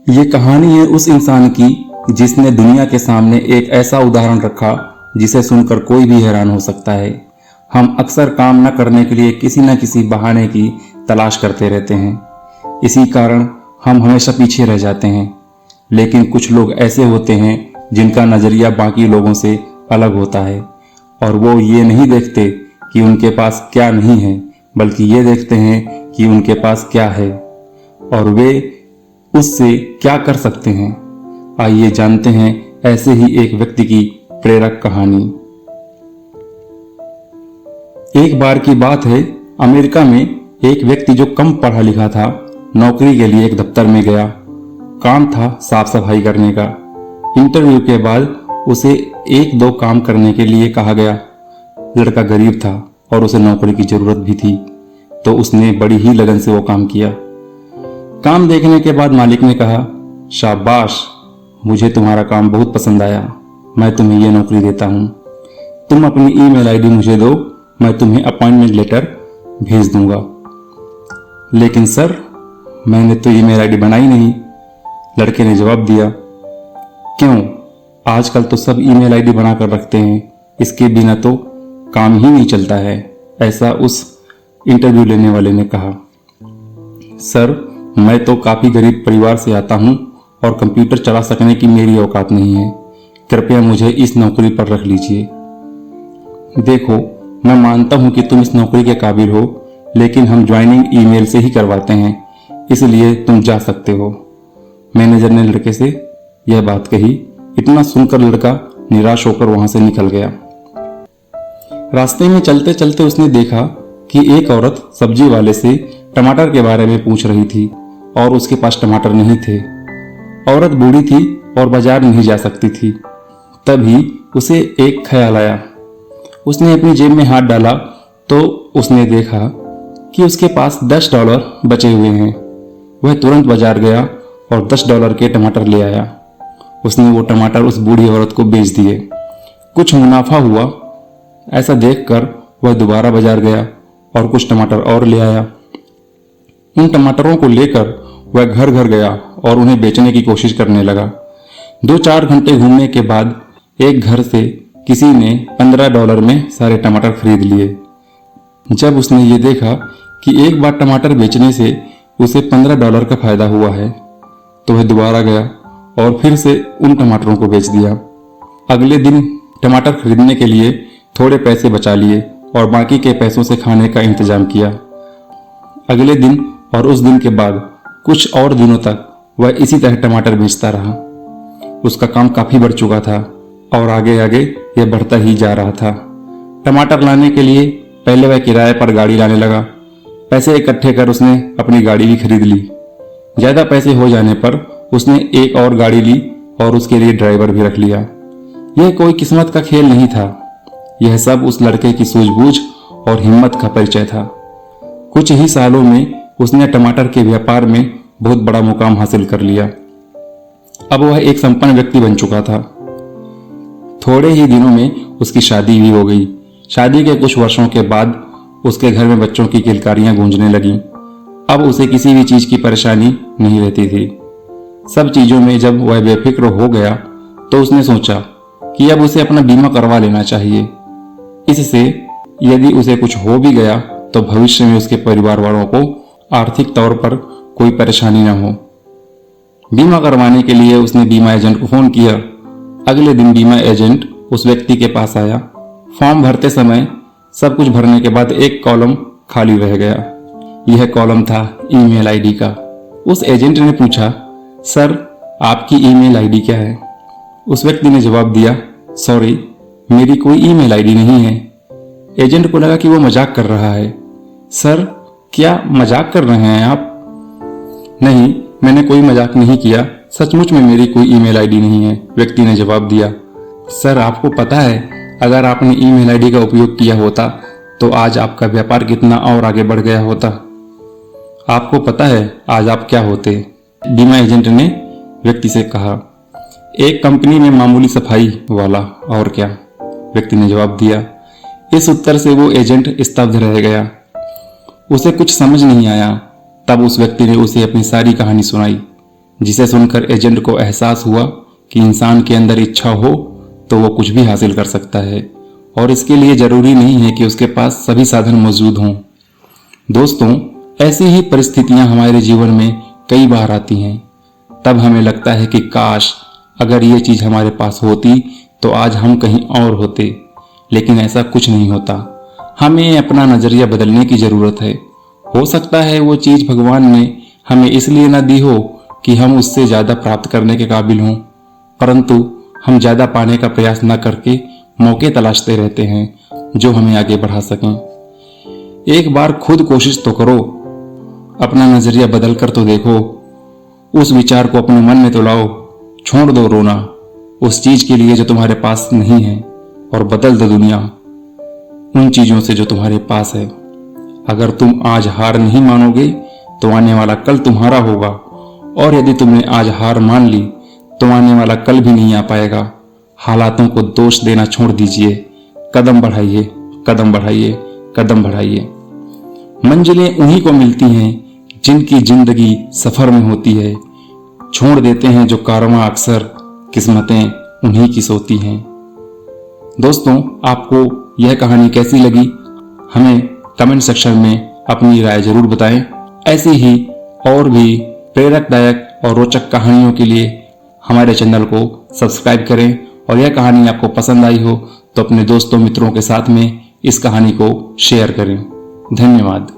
ये कहानी है उस इंसान की जिसने दुनिया के सामने एक ऐसा उदाहरण रखा जिसे सुनकर कोई भी हैरान हो सकता है। हम अक्सर काम न करने के लिए किसी न किसी बहाने की तलाश करते रहते हैं। इसी कारण हम हमेशा पीछे रह जाते हैं। लेकिन कुछ लोग ऐसे होते हैं जिनका नज़रिया बाकी लोगों से अलग होता है और वो ये नहीं देखते कि उनके पास क्या नहीं है, बल्कि ये देखते हैं कि उनके पास क्या है और वे उससे क्या कर सकते हैं। आइए जानते हैं ऐसे ही एक व्यक्ति की प्रेरक कहानी। एक बार की बात है, अमेरिका में एक व्यक्ति जो कम पढ़ा लिखा था नौकरी के लिए एक दफ्तर में गया। काम था साफ सफाई करने का। इंटरव्यू के बाद उसे एक दो काम करने के लिए कहा गया। लड़का गरीब था और उसे नौकरी की जरूरत भी थी, तो उसने बड़ी ही लगन से वो काम किया। काम देखने के बाद मालिक ने कहा, शाबाश, मुझे तुम्हारा काम बहुत पसंद आया, मैं तुम्हें यह नौकरी देता हूं। तुम अपनी ईमेल आईडी मुझे दो, मैं तुम्हें अपॉइंटमेंट लेटर भेज दूंगा। लेकिन सर, मैंने तो ईमेल आईडी बनाई नहीं, लड़के ने जवाब दिया। क्यों? आजकल तो सब ईमेल आईडी बनाकर रखते हैं, इसके बिना तो काम ही नहीं चलता है, ऐसा उस इंटरव्यू लेने वाले ने कहा। सर, मैं तो काफी गरीब परिवार से आता हूं और कंप्यूटर चला सकने की मेरी औकात नहीं है, कृपया मुझे इस नौकरी पर रख लीजिए। देखो, मैं मानता हूं कि तुम इस नौकरी के काबिल हो, लेकिन हम ज्वाइनिंग ईमेल से ही करवाते हैं, इसलिए तुम जा सकते हो। मैनेजर ने लड़के से यह बात कही। इतना सुनकर लड़का निराश होकर वहां से निकल गया। रास्ते में चलते चलते उसने देखा कि एक औरत सब्जी वाले से टमाटर के बारे में पूछ रही थी और उसके पास टमाटर नहीं थे। औरत बूढ़ी थी और बाजार नहीं जा सकती थी। तभी उसे एक ख्याल आया। उसने अपनी जेब में हाथ डाला तो उसने देखा कि उसके पास $10 बचे हुए हैं। वह तुरंत बाजार गया और $10 के टमाटर ले आया। उसने वो टमाटर उस बूढ़ी औरत को बेच दिए। कुछ मुनाफा हुआ। ऐसा देखकर वह दोबारा बाजार गया और कुछ टमाटर और ले आया। उन टमाटरों को लेकर वह घर घर गया और उन्हें बेचने की कोशिश करने लगा। 2-4 घंटे घूमने के बाद एक घर से किसी ने $15 में सारे टमाटर खरीद लिए। जब उसने ये देखा कि एक बार टमाटर बेचने से उसे $15 का फायदा हुआ है, तो वह दोबारा गया और फिर से उन टमाटरों को बेच दिया। अगले दिन टमाटर खरीदने के लिए थोड़े पैसे बचा लिए और बाकी के पैसों से खाने का इंतजाम किया। अगले दिन और उस दिन के बाद कुछ और दिनों तक वह इसी तरह टमाटर बेचता रहा। उसका काम काफी बढ़ चुका था और आगे आगे यह बढ़ता ही जा रहा था। टमाटर लाने के लिए पहले वह किराए पर गाड़ी लाने लगा। पैसे इकट्ठे कर उसने अपनी गाड़ी भी खरीद ली। ज्यादा पैसे हो जाने पर उसने एक और गाड़ी ली और उसके लिए ड्राइवर भी रख लिया। यह कोई किस्मत का खेल नहीं था, यह सब उस लड़के की सूझबूझ और हिम्मत का परिचय था। कुछ ही सालों में उसने टमाटर के व्यापार में बहुत बड़ा मुकाम हासिल कर लिया। अब वह एक संपन्न व्यक्ति बन चुका था। थोड़े ही दिनों में उसकी शादी भी हो गई। शादी के कुछ वर्षों के बाद उसके घर में बच्चों की किलकारियां गूंजने लगीं। अब उसे किसी भी चीज की परेशानी नहीं रहती थी। सब चीजों में जब वह बेफिक्र हो गया तो उसने सोचा कि अब उसे अपना बीमा करवा लेना चाहिए। इससे यदि उसे कुछ हो भी गया तो भविष्य में उसके परिवार वालों को आर्थिक तौर पर कोई परेशानी न हो। बीमा करवाने के लिए उसने बीमा एजेंट को फोन किया। अगले दिन बीमा एजेंट उस व्यक्ति के पास आया। फॉर्म भरते समय सब कुछ भरने के बाद एक कॉलम खाली रह गया। यह कॉलम था ईमेल आईडी का। उस एजेंट ने पूछा, सर, आपकी ईमेल आईडी क्या है? उस व्यक्ति ने जवाब दिया, सॉरी, मेरी कोई ईमेल आईडी नहीं है। एजेंट को लगा कि वो मजाक कर रहा है। सर, क्या मजाक कर रहे हैं आप? नहीं, मैंने कोई मजाक नहीं किया, सचमुच में मेरी कोई ईमेल आईडी नहीं है, व्यक्ति ने जवाब दिया। सर, आपको पता है, अगर आपने ईमेल आईडी का उपयोग किया होता तो आज आपका व्यापार कितना और आगे बढ़ गया होता। आपको पता है आज आप क्या होते? बीमा एजेंट ने व्यक्ति से कहा, एक कंपनी में मामूली सफाई वाला, और क्या, व्यक्ति ने जवाब दिया। इस उत्तर से वो एजेंट स्तब्ध रह गया। उसे कुछ समझ नहीं आया। तब उस व्यक्ति ने उसे अपनी सारी कहानी सुनाई। जिसे सुनकर एजेंट को एहसास हुआ कि इंसान के अंदर इच्छा हो तो वो कुछ भी हासिल कर सकता है और इसके लिए जरूरी नहीं है कि उसके पास सभी साधन मौजूद हों। दोस्तों, ऐसी ही परिस्थितियां हमारे जीवन में कई बार आती हैं। तब हमें लगता है कि काश अगर ये चीज हमारे पास होती तो आज हम कहीं और होते, लेकिन ऐसा कुछ नहीं होता। हमें अपना नजरिया बदलने की जरूरत है। हो सकता है वो चीज भगवान ने हमें इसलिए ना दी हो कि हम उससे ज्यादा प्राप्त करने के काबिल हों, परंतु हम ज्यादा पाने का प्रयास न करके मौके तलाशते रहते हैं जो हमें आगे बढ़ा सकें। एक बार खुद कोशिश तो करो, अपना नजरिया बदल कर तो देखो, उस विचार को अपने मन में तो लाओ, छोड़ दो रोना उस चीज के लिए जो तुम्हारे पास नहीं है और बदल दो दुनिया उन चीजों से जो तुम्हारे पास है। अगर तुम आज हार नहीं मानोगे तो आने वाला कल तुम्हारा होगा, और यदि तुमने आज हार मान ली तो आने वाला कल भी नहीं आ पाएगा। हालातों को दोष देना छोड़ दीजिए, कदम बढ़ाइए, कदम बढ़ाइए, कदम बढ़ाइए। मंजिलें उन्हीं को मिलती हैं जिनकी जिंदगी सफर में होती है। छोड़ देते हैं जो कारवां अक्सर, किस्मतें उन्हीं की सोती हैं। दोस्तों, आपको यह कहानी कैसी लगी हमें कमेंट सेक्शन में अपनी राय जरूर बताएं। ऐसी ही और भी प्रेरकदायक और रोचक कहानियों के लिए हमारे चैनल को सब्सक्राइब करें, और यह कहानी आपको पसंद आई हो तो अपने दोस्तों मित्रों के साथ में इस कहानी को शेयर करें। धन्यवाद।